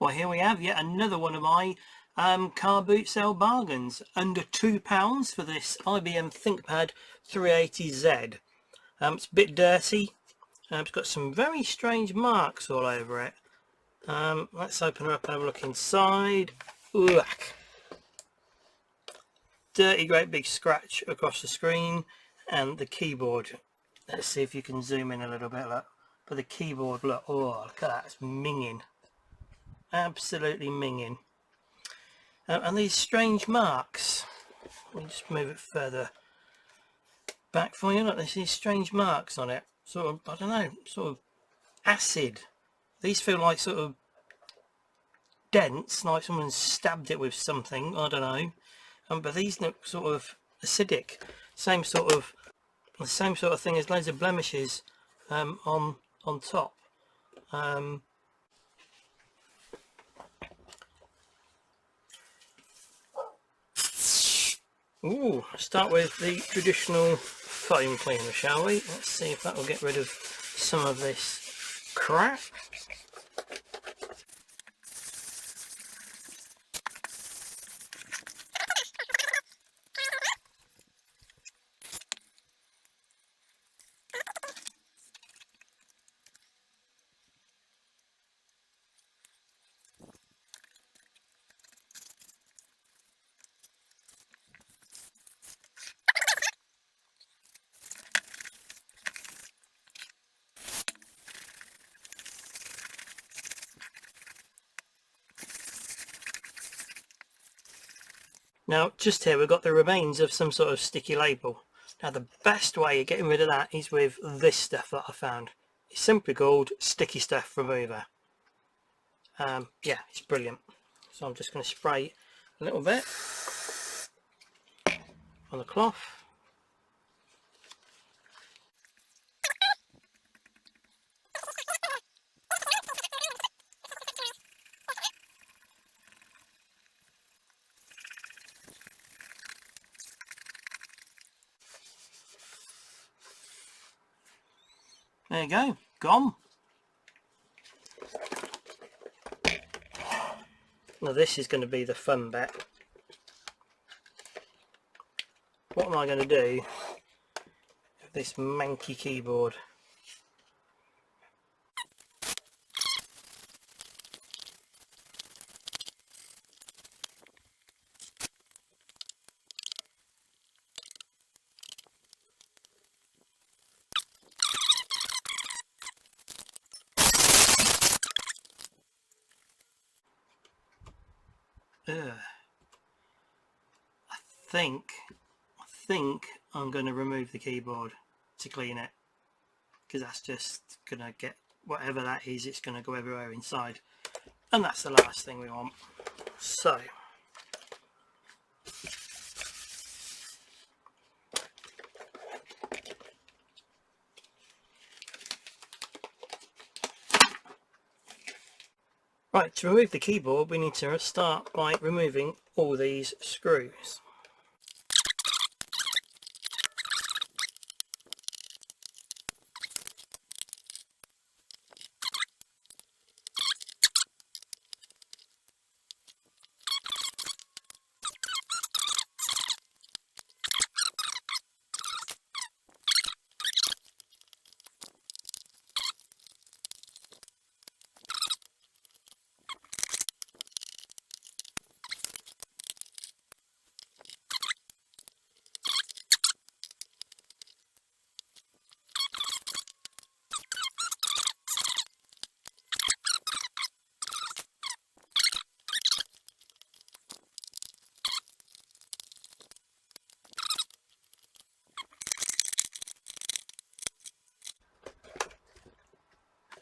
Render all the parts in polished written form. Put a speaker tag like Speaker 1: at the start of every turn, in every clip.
Speaker 1: Well, here we have yet another one of my car boot sale bargains. Under £2 for this IBM ThinkPad 380Z. It's a bit dirty. It's got some very strange marks all over it. Let's open her up and have a look inside. Ugh. Dirty, great big scratch across the screen and the keyboard. Let's see if you can zoom in a little bit. Look. But the keyboard, look, oh, look at that, it's minging. Absolutely minging. And these strange marks, let me just move it further back for you. Look, there's these strange marks on it, sort of, I don't know, sort of acid. These feel like sort of dents, like someone stabbed it with something, I don't know. But these look sort of acidic, the same sort of thing as loads of blemishes on top. Ooh, start with the traditional foam cleaner, shall we? Let's see if that will get rid of some of this crap. Now, just here we've got the remains of some sort of sticky label. Now, the best way of getting rid of that is with this stuff that I found. It's simply called Sticky Stuff Remover. Yeah, it's brilliant. So I'm just going to spray a little bit on the cloth. There you go, gone. Now this is going to be the fun bit. What am I going to do with this manky keyboard? I think I'm going to remove the keyboard to clean it, because that's just going to get whatever that is, it's going to go everywhere inside, and that's the last thing we want. So right, to remove the keyboard we need to start by removing all these screws.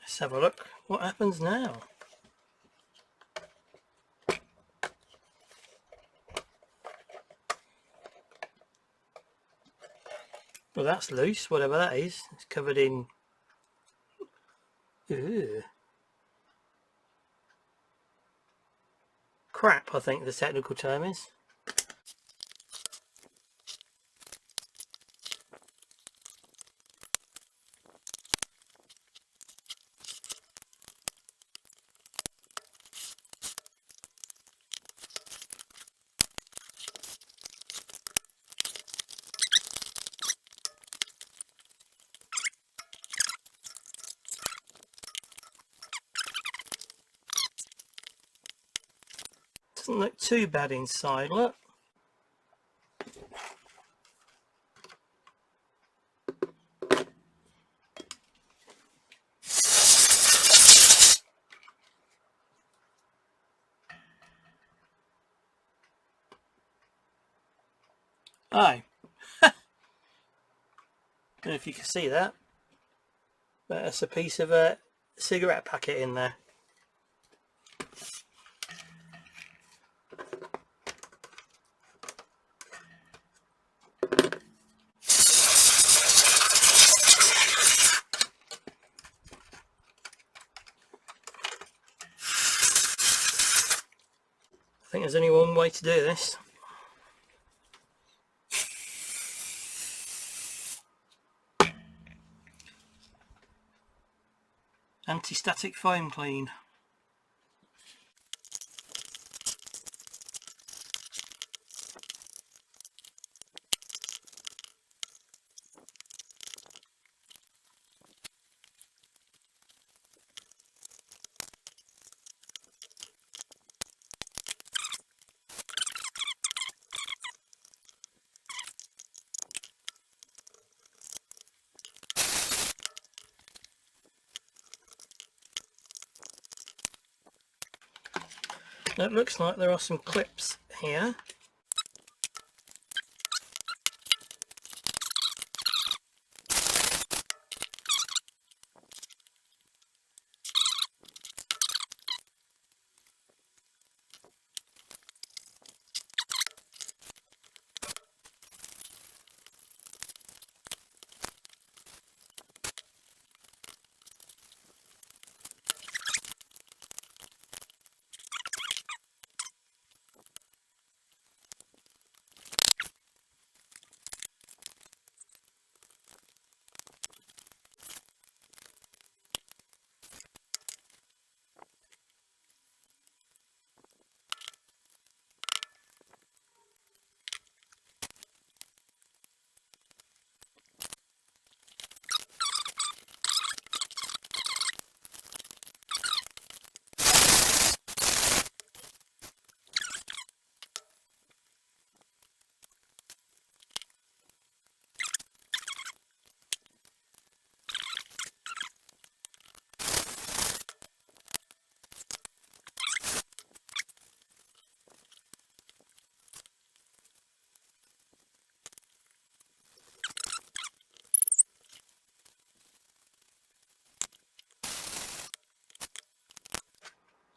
Speaker 1: Let's have a look what happens now. Well, that's loose, whatever that is. It's covered in crap, I think the technical term is. Doesn't look too bad inside, look. Oh, don't know if you can see that, but that's a piece of a cigarette packet in there. I think there's only one way to do this. Anti-static Foamclene. It looks like there are some clips here.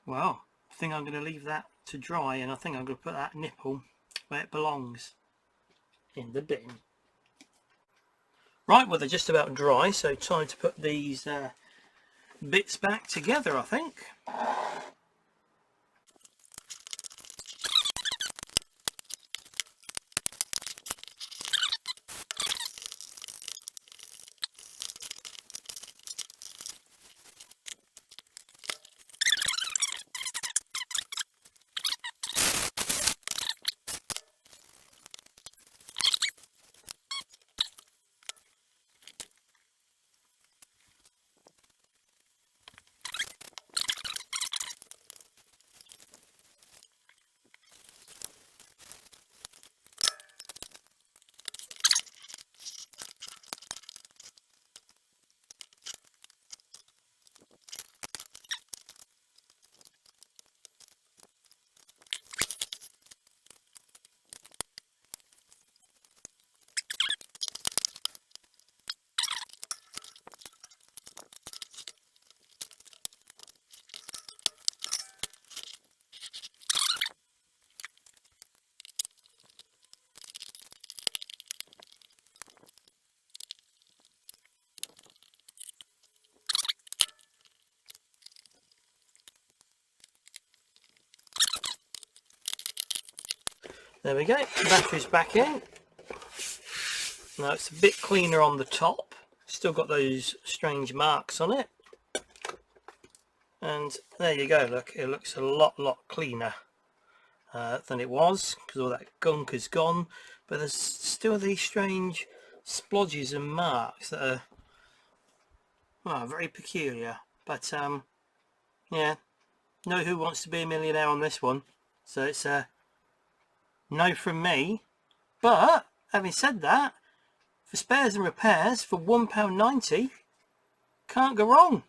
Speaker 1: Well, I think I'm going to leave that to dry, and I think I'm going to put that nipple where it belongs, in the bin. Right, well, they're just about dry, so time to put these bits back together, I think. There we go, the battery's back in. Now it's a bit cleaner on the top, still got those strange marks on it. And there you go, look, it looks a lot cleaner than it was, because all that gunk is gone, but there's still these strange splodges and marks that are, well, very peculiar. But yeah, no who wants to be a millionaire on this one. So it's a no from me. But having said that, for spares and repairs for £1.90, can't go wrong.